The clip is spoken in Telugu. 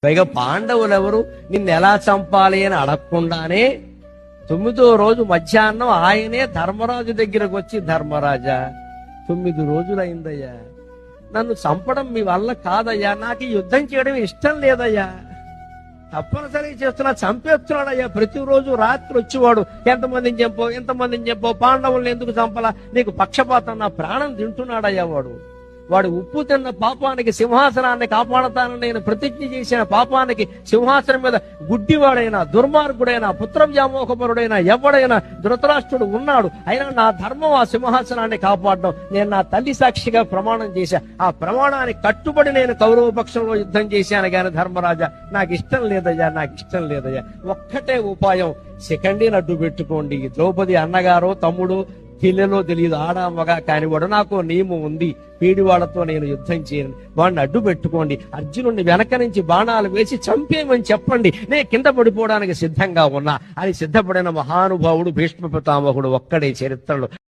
పైగా పాండవులు ఎవరు నిన్ను ఎలా చంపాలి అని అడగకుండానే 9వ రోజు మధ్యాహ్నం ఆయనే ధర్మరాజు దగ్గరకు వచ్చి, ధర్మరాజా 9 రోజులైందయ్యా, నన్ను చంపడం మీ వల్ల కాదయ్యా, నాకు ఈ యుద్ధం చేయడం ఇష్టం లేదయ్యా, తప్పనిసరి చేస్తున్నా, చంపేస్తున్నాడయ్యా. ప్రతిరోజు రాత్రి వచ్చేవాడు, ఎంతమందిని చెప్పో పాండవుల్ని ఎందుకు చంపలా, నీకు పక్షపాతం, నా ప్రాణం తింటున్నాడయ్యా. వాడు ఉప్పు తిన్న పాపానికి సింహాసనాన్ని కాపాడతానని నేను ప్రతిజ్ఞ చేసిన పాపానికి సింహాసనం మీద గుడ్డివాడైనా, దుర్మార్గుడైనా, పుత్ర వ్యామోహపరుడైనా ఎవడైనా ధృతరాష్ట్రుడు ఉన్నాడు. అయినా నా ధర్మం ఆ సింహాసనాన్ని కాపాడడం. నేను నా తల్లి సాక్షిగా ప్రమాణం చేశా. ఆ ప్రమాణానికి కట్టుబడి నేను కౌరవ పక్షంలో యుద్ధం చేశాను. గాని ధర్మరాజా, నాకు ఇష్టం లేదయ్యా. ఒక్కటే ఉపాయం, శిఖండిని అడ్డు పెట్టుకోండి. ద్రౌపది అన్నగారో తమ్ముడు పిల్లలో తెలియదు, ఆడ మగ కాని వాడు, నాకు నియమం ఉంది, పీడివాళ్లతో నేను యుద్ధం చేయను, వాడిని అడ్డు పెట్టుకోండి. అర్జునుడిని వెనక నుంచి బాణాలు వేసి చంపేయమని చెప్పండి, నేను కింద పడిపోవడానికి సిద్ధంగా ఉన్నా అని సిద్ధపడిన మహానుభావుడు భీష్మ పితామహుడు ఒక్కడే చరిత్రలో.